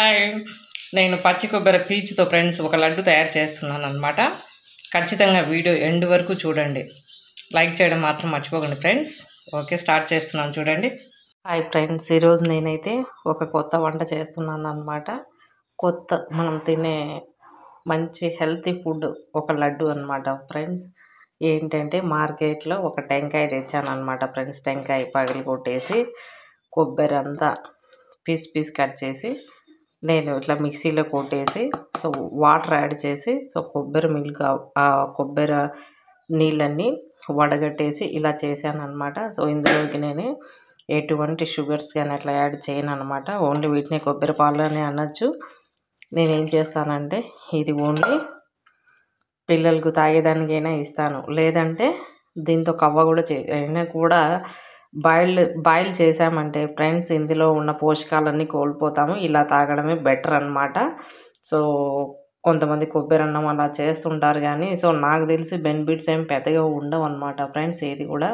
Hi, నేను పచ్చి కొబ్బరి పీచుతో ఫ్రెండ్స్ ఒక లడ్డు తయారు చేస్తున్నాను అనమాట. ఖచ్చితంగా వీడియో ఎండ్ వరకు చూడండి. లైక్ చేయడం మాత్రం మర్చిపోకండి ఫ్రెండ్స్. ఓకే, స్టార్ట్ చేస్తున్నాను చూడండి. హాయ్ ఫ్రెండ్స్, ఈరోజు నేనైతే ఒక కొత్త వంట చేస్తున్నాను అనమాట. కొత్త మనం తినే మంచి హెల్తీ ఫుడ్ ఒక లడ్డు అనమాట ఫ్రెండ్స్. ఏంటంటే మార్కెట్లో ఒక టెంకాయ తెచ్చాను అనమాట ఫ్రెండ్స్. టెంకాయ పగిలి కొట్టేసి కొబ్బరి అంతా పీస్ కట్ చేసి నేను ఇట్లా మిక్సీలో కొట్టేసి సో వాటర్ యాడ్ చేసి సో కొబ్బరి మిల్క్ ఆ కొబ్బరి నీళ్ళన్నీ వడగట్టేసి ఇలా చేశాను అనమాట. సో ఇందులోకి నేను ఎటువంటి షుగర్స్ కానీ అట్లా యాడ్ చేయను అనమాట. ఓన్లీ వీటిని కొబ్బరి పాలు అని అనొచ్చు. నేనేం చేస్తానంటే ఇది ఓన్లీ పిల్లలకు తాగేదానికైనా ఇస్తాను, లేదంటే దీంతో కవ్వ కూడా అయినా కూడా బాయిల్ చేసామంటే ఫ్రెండ్స్ ఇందులో ఉన్న పోషకాలన్నీ కోల్పోతాము. ఇలా తాగడమే బెటర్ అనమాట. సో కొంతమంది కొబ్బరి అన్నం అలా చేస్తుంటారు, కానీ సో నాకు తెలిసి బెనిఫిట్స్ ఏం పెద్దగా ఉండవు అనమాట ఫ్రెండ్స్. ఇది కూడా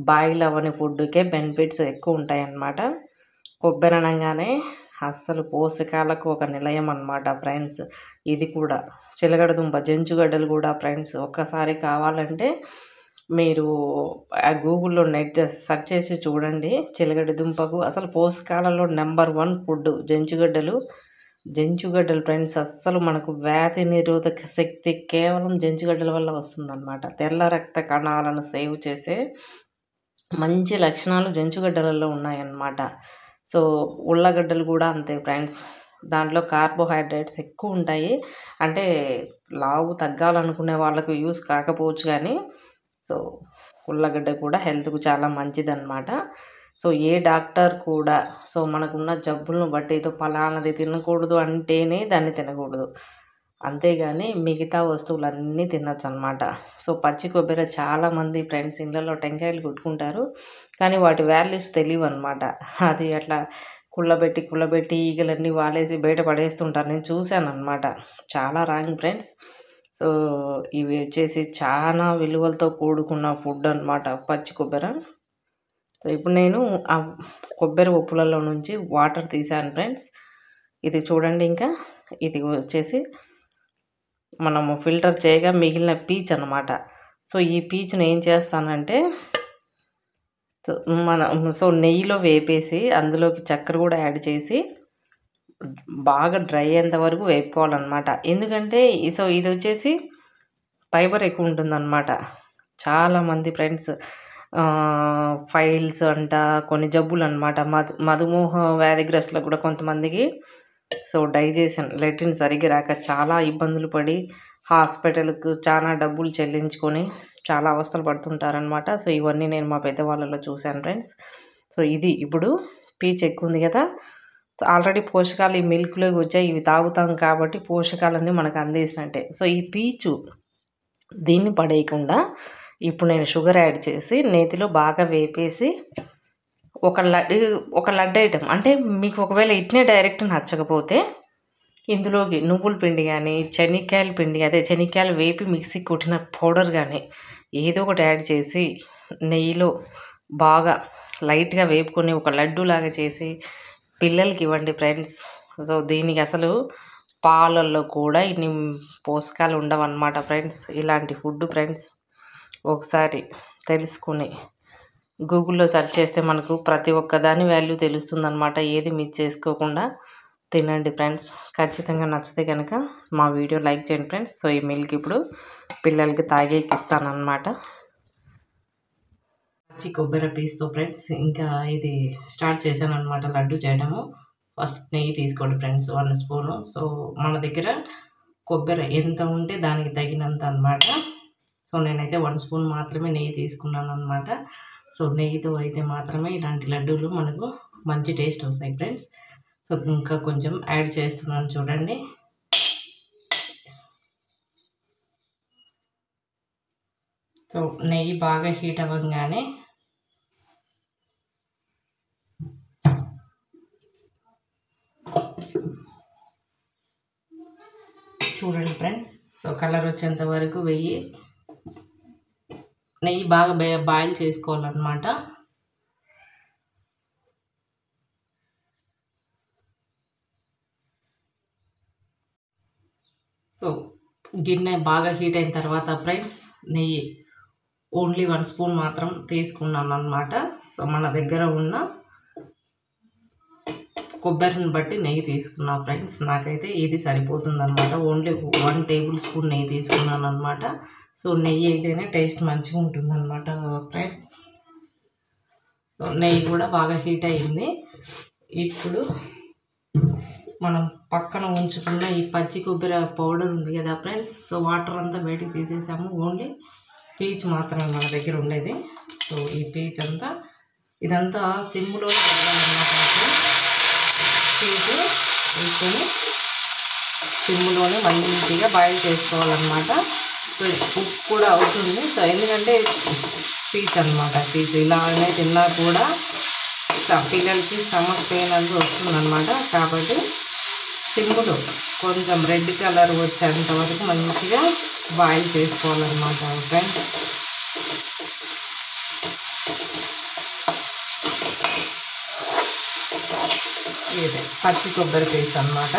బాయిల్ అవ్వని ఫుడ్కే బెనిఫిట్స్ ఎక్కువ ఉంటాయి అన్నమాట. కొబ్బరి అనగానే అస్సలు పోషకాలకు ఒక నిలయం అనమాట ఫ్రెండ్స్. ఇది కూడా చిలగడదుంప జంచుగడ్డలు కూడా ఫ్రెండ్స్ ఒక్కసారి కావాలంటే మీరు గూగుల్లో నెట్ సెర్చ్ చేసి చూడండి. చిలగడ దుంపకు అసలు పోషకాలలో నెంబర్ 1 ఫుడ్ జంచుగడ్డలు ఫ్రెండ్స్. అస్సలు మనకు వ్యాధి నిరోధక శక్తి కేవలం జంచుగడ్డల వల్ల వస్తుందన్నమాట. తెల్ల రక్త కణాలను సేవ్ చేసే మంచి లక్షణాలు జంచుగడ్డలలో ఉన్నాయన్నమాట. సో ఉల్లగడ్డలు కూడా అంతే ఫ్రెండ్స్. దాంట్లో కార్బోహైడ్రేట్స్ ఎక్కువ ఉంటాయి. అంటే లావు తగ్గాలనుకునే వాళ్ళకు యూస్ కాకపోవచ్చు, కానీ సో ఉల్లగడ్డ కూడా హెల్త్కు చాలా మంచిదన్నమాట. సో ఏ డాక్టర్ కూడా సో మనకున్న జబ్బులను బట్టి ఏదో ఫలానది తినకూడదు అంటేనే దాన్ని తినకూడదు, అంతేగాని మిగతా వస్తువులన్నీ తినచ్చు అనమాట. సో పచ్చి కొబ్బరి చాలామంది ఫ్రెండ్స్ ఇళ్ళల్లో టెంకాయలు కొట్టుకుంటారు, కానీ వాటి వాల్యూస్ తెలియవు అనమాట. అది అట్లా కుళ్ళబెట్టి ఈగలన్నీ వాలేసి బయట పడేస్తుంటారు. నేను చూశాను అనమాట. చాలా రాంగ్ ఫ్రెండ్స్. సో ఇవి వచ్చేసి చాలా విలువలతో కూడుకున్న ఫుడ్ అనమాట పచ్చి కొబ్బరి. సో ఇప్పుడు నేను ఆ కొబ్బరి ఉప్పులలో నుంచి వాటర్ తీసాను ఫ్రెండ్స్. ఇది చూడండి. ఇంకా ఇది వచ్చేసి మనము ఫిల్టర్ చేయగా మిగిలిన పీచ్ అనమాట. సో ఈ పీచ్ని ఏం చేస్తానంటే సో నెయ్యిలో వేపేసి అందులోకి చక్కెర కూడా యాడ్ చేసి బాగా డ్రై అయ్యేంత వరకు వేపుకోవాలన్నమాట. ఎందుకంటే సో ఇది వచ్చేసి ఫైబర్ ఎక్కువ ఉంటుందన్నమాట. చాలామంది ఫ్రెండ్స్ ఫైల్స్ అంట కొన్ని జబ్బులు అనమాట. మధుమేహ వ్యాధిగ్రస్తులకు కూడా కొంతమందికి సో డైజెషన్ లెట్రిన్ సరిగ్గా రాక చాలా ఇబ్బందులు పడి హాస్పిటల్కు చాలా డబ్బులు చెల్లించుకొని చాలా అవస్థలు పడుతుంటారనమాట. సో ఇవన్నీ నేను మా పెద్దవాళ్ళలో చూశాను ఫ్రెండ్స్. సో ఇది ఇప్పుడు పీచ్ ఎక్కువ ఉంది కదా, ఆల్రెడీ పోషకాలు ఈ మిల్క్లోకి వచ్చాయి. ఇవి తాగుతాం కాబట్టి పోషకాలన్నీ మనకు అందేసినట్టే. సో ఈ పీచు దీన్ని పడేయకుండా ఇప్పుడు నేను షుగర్ యాడ్ చేసి నేతిలో బాగా వేపేసి ఒక లడ్డు ఐటమ్ అంటే మీకు ఒకవేళ ఇట్నే డైరెక్ట్ నచ్చకపోతే ఇందులోకి నువ్వుల పిండి కానీ శనక్కాయల పిండి, అదే శనక్కాయలు వేపి మిక్సీ కొట్టిన పౌడర్ కానీ ఏదో ఒకటి యాడ్ చేసి నెయ్యిలో బాగా లైట్గా వేపుకొని ఒక లడ్డు లాగా చేసి పిల్లలకి ఇవ్వండి ఫ్రెండ్స్. సో దీనికి అసలు పాలల్లో కూడా ఇన్ని పోషకాలు ఉండవన్నమాట ఫ్రెండ్స్. ఇలాంటి ఫుడ్ ఫ్రెండ్స్ ఒకసారి తెలుసుకుని గూగుల్లో సెర్చ్ చేస్తే మనకు ప్రతి ఒక్కదాని వాల్యూ తెలుస్తుందన్నమాట. ఏది మిస్ చేసుకోకుండా తినండి ఫ్రెండ్స్. ఖచ్చితంగా నచ్చితే కనుక మా వీడియో లైక్ చేయండి ఫ్రెండ్స్. సో ఈ మిల్క్ ఇప్పుడు పిల్లలకి తాగేకి ఇస్తానన్నమాట. పచ్చి కొబ్బరి పీస్తో ఫ్రెండ్స్ ఇంకా ఇది స్టార్ట్ చేశాను అనమాట లడ్డు చేయడము. ఫస్ట్ నెయ్యి తీసుకోండి ఫ్రెండ్స్, 1 స్పూను. సో మన దగ్గర కొబ్బరి ఎంత ఉంటే దానికి తగినంత అనమాట. సో నేనైతే 1 స్పూన్ మాత్రమే నెయ్యి తీసుకున్నాను అనమాట. సో నెయ్యితో అయితే మాత్రమే ఇలాంటి లడ్డూలు మనకు మంచి టేస్ట్ వస్తాయి ఫ్రెండ్స్. సో ఇంకా కొంచెం యాడ్ చేస్తున్నాను చూడండి. సో నెయ్యి బాగా హీట్ అవ్వగానే చూడండి ఫ్రెండ్స్. సో కలర్ వచ్చేంత వరకు నెయ్యి బాగా బాయిల్ చేసుకోవాలన్నమాట. సో గిన్నె బాగా హీట్ అయిన తర్వాత ఫ్రెండ్స్ నెయ్యి ఓన్లీ 1 స్పూన్ మాత్రం తీసుకున్నాను అన్నమాట. సో మన దగ్గర ఉన్న కొబ్బరిని బట్టి నెయ్యి తీసుకున్నా ఫ్రెండ్స్. నాకైతే ఇది సరిపోతుంది అనమాట. ఓన్లీ 1 టేబుల్ స్పూన్ నెయ్యి తీసుకున్నాను అనమాట. సో నెయ్యి అయితేనే టేస్ట్ మంచిగా ఉంటుంది అనమాట ఫ్రెండ్స్. సో నెయ్యి కూడా బాగా హీట్ అయింది. ఇప్పుడు మనం పక్కన ఉంచుకున్న ఈ పచ్చి కొబ్బరి పౌడర్ ఉంది కదా ఫ్రెండ్స్. సో వాటర్ అంతా బయటికి తీసేసాము. ఓన్లీ పీచ్ మాత్రమే మన దగ్గర ఉండేది. సో ఈ పీచ్ అంతా ఇదంతా సిమ్లో పెట్టాలన్నమాట. పీచు వేసుకొని సిమ్లోనే మంచిగా బాయిల్ చేసుకోవాలన్నమాట. సో ఉప్పు కూడా అవుతుంది. సో ఎందుకంటే పీచ్ అనమాట. పీచ్ ఇలానే తిన్నా కూడా పిల్లలకి స్టమక్ పెయిన్ అంతా వస్తుందన్నమాట. కాబట్టి సిమ్లో కొంచెం రెడ్ కలర్ వచ్చేంత వరకు మంచిగా బాయిల్ చేసుకోవాలన్నమాట ఫ్రెండ్స్. ఇదే పచ్చి కొబ్బరి పేస్ట్ అన్నమాట.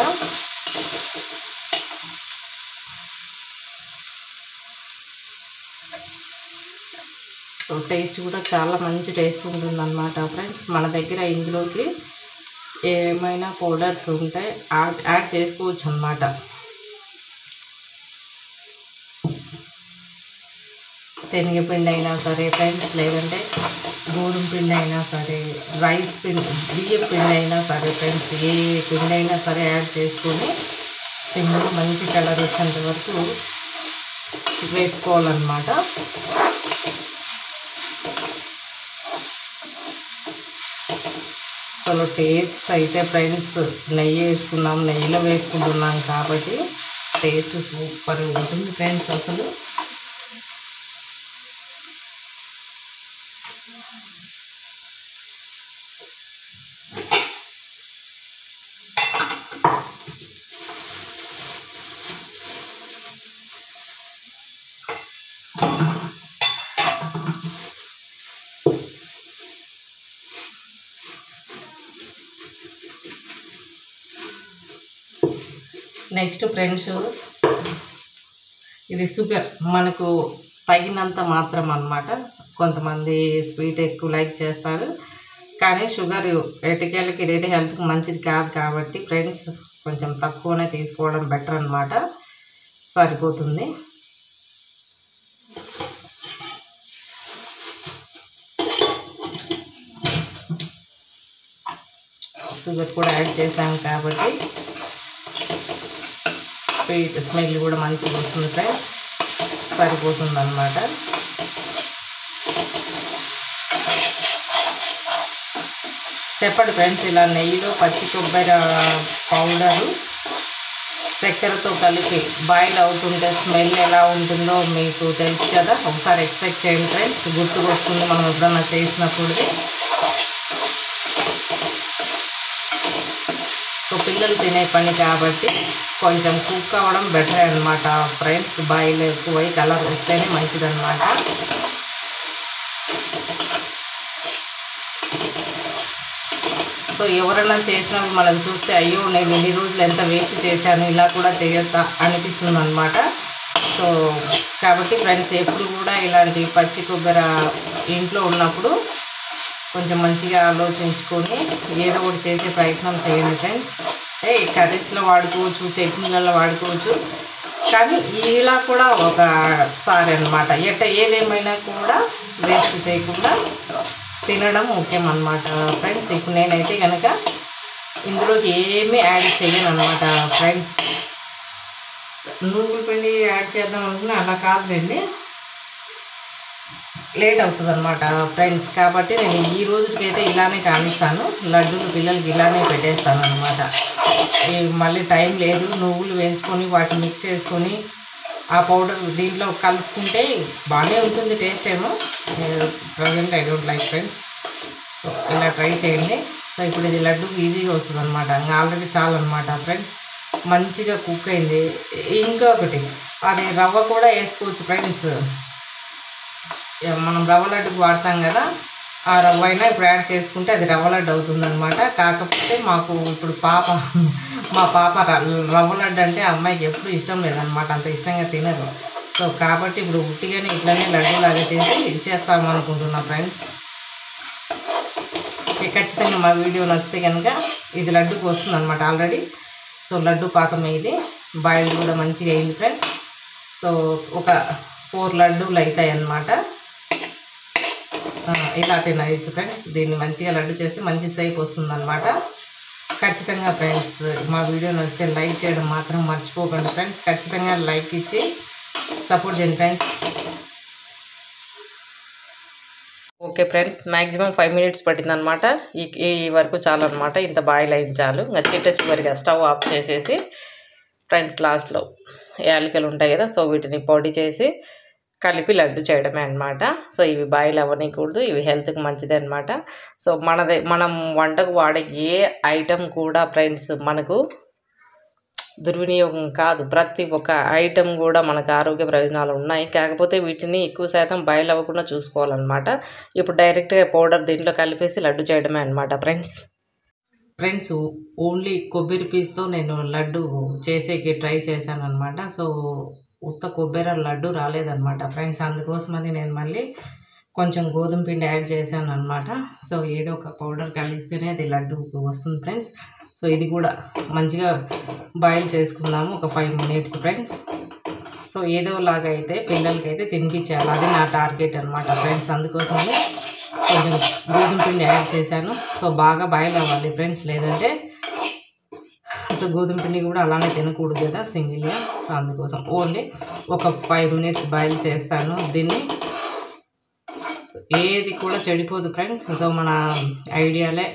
సో టేస్ట్ కూడా చాలా మంచి టేస్ట్ ఉంటుంది అన్నమాట ఫ్రెండ్స్. మన దగ్గర ఇందులోకి ఏమైనా పౌడర్స్ ఉంటే యాడ్ చేసుకోవచ్చు అన్నమాట. శనగపిండి అయినా సరే ఫ్రెండ్స్, లేదంటే గోధుమ పిండి అయినా సరే, రైస్ పిండి, బియ్యం పిండి అయినా సరే ఫ్రెండ్స్, ఏ పిండి అయినా సరే యాడ్ చేసుకొని పిండిలో మంచి కలర్ వచ్చేంత వరకు వేసుకోవాలన్నమాట. అసలు టేస్ట్ అయితే ఫ్రెండ్స్ నెయ్యి వేసుకున్నాం, నెయ్యిలో వేసుకుంటున్నాం కాబట్టి టేస్ట్ సూపర్ ఉంటుంది ఫ్రెండ్స్. అసలు నెక్స్ట్ ఫ్రెండ్స్ ఇది షుగర్ మనకు తగినంత మాత్రం అన్నమాట. కొంతమంది స్వీట్ ఎక్కువ లైక్ చేస్తారు, కానీ షుగర్ ఎటికేళ్ళకి ఇదైతే హెల్త్కి మంచిది కాదు కాబట్టి ఫ్రెండ్స్ కొంచెం తక్కువనే తీసుకోవడం బెటర్ అన్నమాట. సరిపోతుంది. షుగర్ కూడా యాడ్ చేసాం కాబట్టి స్వీట్ స్మెల్ కూడా మంచిగా వస్తుంది ఫ్రెండ్స్. సరిపోతుంది అన్నమాట. చెప్పండి ఫ్రెండ్స్, ఇలా నెయ్యిలో పచ్చి కొబ్బరి పౌడరు చక్కెరతో కలిపి బాయిల్ అవుతుంటే స్మెల్ ఎలా ఉంటుందో మీకు తెలుసు కదా. ఒకసారి ఎక్స్పెక్ట్ చేయండి ఫ్రెండ్స్, గుర్తుకు వస్తుంది మనం ఎప్పుడన్నా చేసినప్పుడు. సో పిల్లలు తినే పని కాబట్టి కొంచెం కుక్ అవ్వడం బెటర్ అనమాట ఫ్రెండ్స్. బాయిల్ ఎక్కువై కలర్ వస్తేనే మంచిదన్నమాట. సో ఎవరైనా చేసినప్పుడు మనకు చూస్తే అయ్యో నేను ఇన్ని రోజులు ఎంత వేస్ట్ చేశాను, ఇలా కూడా చేయొద్దా అనిపిస్తుంది అనమాట. సో కాబట్టి ఫ్రెండ్స్ ఎప్పుడు కూడా ఇలాంటి పచ్చి కొబ్బరి ఇంట్లో ఉన్నప్పుడు కొంచెం మంచిగా ఆలోచించుకొని ఏదో ఒకటి చేసే ప్రయత్నం చేయండి ఫ్రెండ్స్. కర్రీస్లో వాడుకోవచ్చు, చట్నీలలో వాడుకోవచ్చు, కానీ ఇలా కూడా ఒకసారి అనమాట. ఏదేమైనా కూడా వేస్ట్ చేయకుండా తినడం ముఖ్యం అన్నమాట ఫ్రెండ్స్. ఇప్పుడు నేనైతే కనుక ఇందులోకి ఏమీ యాడ్ చేయను అనమాట ఫ్రెండ్స్. నువ్వుల పిండి యాడ్ చేద్దాం అనుకున్నా అలా కాదులేండి, లేట్ అవుతుంది అనమాట ఫ్రెండ్స్. కాబట్టి నేను ఈ రోజుకైతే ఇలానే కానిస్తాను. లడ్డూలు పిల్లలకి ఇలానే పెట్టేస్తాను అనమాట. మళ్ళీ టైం లేదు, నువ్వులు వేసుకొని వాటిని మిక్స్ చేసుకొని ఆ పౌడర్ దీంట్లో కలుపుకుంటే బాగానే ఉంటుంది టేస్ట్ ఏమో. Present I don't like friends. So ఇలా ట్రై చేయండి. సో ఇప్పుడు ఇది లడ్డు ఈజీగా వస్తుంది అనమాట. ఇంకా ఆల్రెడీ చాలు అనమాట ఫ్రెండ్స్, మంచిగా కుక్ అయింది. ఇంకొకటి అది రవ్వ కూడా వేసుకోవచ్చు ఫ్రెండ్స్. మనం రవ్వ లడ్డుకు వాడతాం కదా, ఆ రవ్వ అయినా ఇప్పుడు యాడ్ చేసుకుంటే అది రవ్వ లడ్డు అవుతుందన్నమాట. కాకపోతే మాకు ఇప్పుడు మా పాప రవ్వ లడ్డు అంటే అమ్మాయికి ఎప్పుడు ఇష్టం లేదనమాట, అంత ఇష్టంగా తినదు. సో కాబట్టి ఇప్పుడు ఉట్టిగానే ఇట్లనే లడ్డూలాగా చేసి ఇచ్చేస్తాము అనుకుంటున్నా ఫ్రెండ్స్. ఖచ్చితంగా మా వీడియో నచ్చితే కనుక ఇది లడ్డుకు వస్తుంది అనమాట ఆల్రెడీ. సో లడ్డు పాకమే ఇది, బాయిల్ కూడా మంచిగా అయింది ఫ్రెండ్స్. సో ఒక 4 లడ్డూలు అవుతాయి అన్నమాట. ఇలా తినచ్చు ఫ్రెండ్స్. దీన్ని మంచిగా లడ్డు చేస్తే మంచి సైపు వస్తుంది అనమాట. ఖచ్చితంగా ఫ్రెండ్స్ మా వీడియో నచ్చితే లైక్ చేయడం మాత్రం మర్చిపోకండి ఫ్రెండ్స్. ఖచ్చితంగా లైక్ ఇచ్చి సపోర్ట్ చేయండి friends. Okay friends, maximum 5 minutes పట్టిందనమాట. ఈ వరకు చాలు అనమాట. ఇంత బాయిల్ అయింది చాలు. ఇంకా చివరిగా స్టవ్ ఆఫ్ చేసేసి ఫ్రెండ్స్ లాస్ట్లో యాలకులు ఉంటాయి కదా, సో వీటిని పొడి చేసి కలిపి లడ్డు చేయడమే అనమాట. సో ఇవి బాయిల్ అవ్వనికూడదు, ఇవి హెల్త్కి మంచిది అనమాట. సో మనం వంటకు వాడే ఏ ఐటెం కూడా ఫ్రెండ్స్ మనకు దుర్వినియోగం కాదు. ప్రతి ఒక్క ఐటెం కూడా మనకు ఆరోగ్య ప్రయోజనాలు ఉన్నాయి. కాకపోతే వీటిని ఎక్కువ శాతం బాయిల్ అవ్వకుండా చూసుకోవాలన్నమాట. ఇప్పుడు డైరెక్ట్గా పౌడర్ దీంట్లో కలిపేసి లడ్డు చేయడమే అనమాట ఫ్రెండ్స్ ఓన్లీ కొబ్బరి పీస్తో నేను లడ్డు చేసేకి ట్రై చేశాను అనమాట. సో ఉత్త కొబ్బరి లడ్డు రాలేదన్నమాట ఫ్రెండ్స్. అందుకోసమని నేను మళ్ళీ కొంచెం గోధుమ పిండి యాడ్ చేశాను అనమాట. సో ఏదో ఒక పౌడర్ కలిస్తేనే అది లడ్డు వస్తుంది ఫ్రెండ్స్. సో ఇది కూడా మంచిగా బాయిల్ చేసుకుందాము ఒక 5 మినిట్స్ ఫ్రెండ్స్. సో ఏదోలాగా అయితే పిల్లలకైతే తినిపించాలి, అది నా టార్గెట్ అనమాట ఫ్రెండ్స్. అందుకోసమని కొంచెం గోధుమ పిండి యాడ్ చేశాను. సో బాగా బాయిల్ అవ్వాలి ఫ్రెండ్స్, లేదంటే సో గోధుమ పిండి కూడా అలానే తినకూడదు కదా సింగిల్గా. అందుకోసం ఓన్లీ ఒక 5 మినిట్స్ బాయిల్ చేస్తాను దీన్ని. ఏది కూడా చెడిపోదు ఫ్రెండ్స్. సో మన ఐడియాలే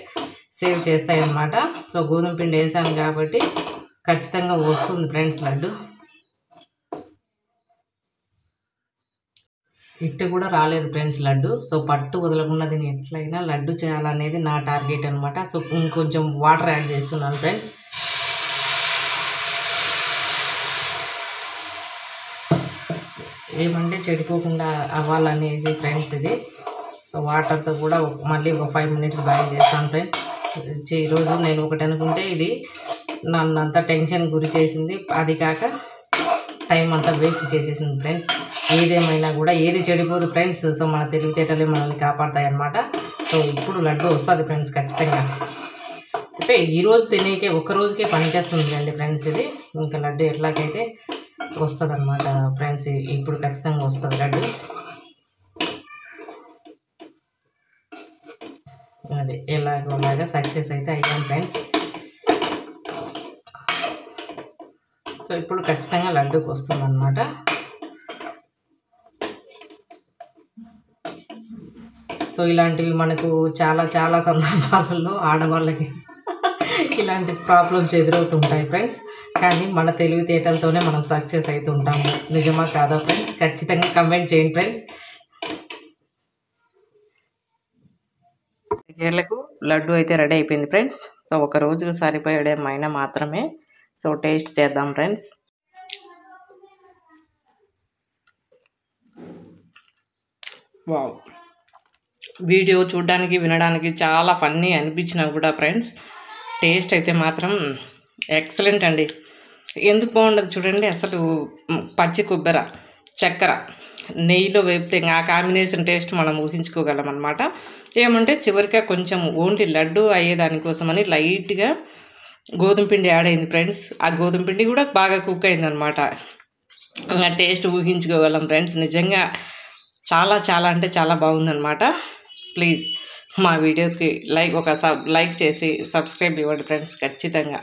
సేవ్ చేస్తాయి అన్నమాట. సో గోధుమ పిండి వేసాను కాబట్టి ఖచ్చితంగా వస్తుంది ఫ్రెండ్స్ లడ్డు. ఇట్టు కూడా రాలేదు ఫ్రెండ్స్ లడ్డు. సో పట్టు వదలకుండా దీన్ని ఎట్లయినా లడ్డు చేయాలనేది నా టార్గెట్ అనమాట. సో ఇంకొంచెం వాటర్ యాడ్ చేస్తున్నాను ఫ్రెండ్స్. ఏమంటే చెడిపోకుండా అవ్వాలనేది ఫ్రెండ్స్ ఇది. సో వాటర్తో కూడా మళ్ళీ ఒక 5 మినిట్స్ బాయిల్ చేస్తాను ఫ్రెండ్స్. ఈరోజు నేను ఒకటి అనుకుంటే ఇది నన్ను అంతా టెన్షన్ గురి చేసింది, అది కాక టైం అంతా వేస్ట్ చేసేసింది ఫ్రెండ్స్. ఏదేమైనా కూడా ఏది చెడిపోదు ఫ్రెండ్స్. సో మన తెలివితేటలే మనల్ని కాపాడతాయి అన్నమాట. సో ఇప్పుడు లడ్డు వస్తుంది ఫ్రెండ్స్ ఖచ్చితంగా. అంటే ఈరోజు తినేకే ఒక్కరోజుకే పనిచేస్తుంది అండి ఫ్రెండ్స్ ఇది. ఇంకా లడ్డు ఎట్లాగైతే వస్తుంది అనమాట ఫ్రెండ్స్. ఇప్పుడు ఖచ్చితంగా వస్తుంది లడ్డు. అది ఎలాగోలాగా సక్సెస్ అయితే అయ్యాను ఫ్రెండ్స్. సో ఇప్పుడు ఖచ్చితంగా లడ్డూకి వస్తుంది అనమాట. సో ఇలాంటివి మనకు చాలా చాలా సందర్భాలలో ఆడవాళ్ళకి ఇలాంటి ప్రాబ్లమ్స్ ఎదురవుతుంటాయి ఫ్రెండ్స్. కానీ మన తెలివితేటలతోనే మనం సక్సెస్ అవుతుంటాము. నిజమా కాదా ఫ్రెండ్స్? ఖచ్చితంగా కమెంట్ చేయండి ఫ్రెండ్స్. కేరళకు లడ్డు అయితే రెడీ అయిపోయింది ఫ్రెండ్స్. సో ఒక రోజుకు సరిపోయేమైనా మాత్రమే. సో టేస్ట్ చేద్దాం ఫ్రెండ్స్. వావ్, వీడియో చూడడానికి వినడానికి చాలా ఫన్నీ అనిపించినా కూడా ఫ్రెండ్స్ టేస్ట్ అయితే మాత్రం ఎక్సలెంట్ అండి. ఎందుకు బాగుండదు చూడండి. అసలు పచ్చి కొబ్బరి, చక్కెర, నెయ్యిలో వేపితే ఆ కాంబినేషన్ టేస్ట్ మనం ఊహించుకోగలం అనమాట. ఏమంటే చివరిగా కొంచెం ఓన్లీ లడ్డు అయ్యేదానికోసమని లైట్గా గోధుమ పిండి యాడ్ అయింది ఫ్రెండ్స్. ఆ గోధుమ పిండి కూడా బాగా కుక్ అయిందనమాట. ఆ టేస్ట్ ఊహించుకోగలం ఫ్రెండ్స్. నిజంగా చాలా చాలా అంటే చాలా బాగుందన్నమాట. ప్లీజ్ మా వీడియోకి లైక్ చేసి సబ్స్క్రైబ్ ఇవ్వండి ఫ్రెండ్స్ ఖచ్చితంగా.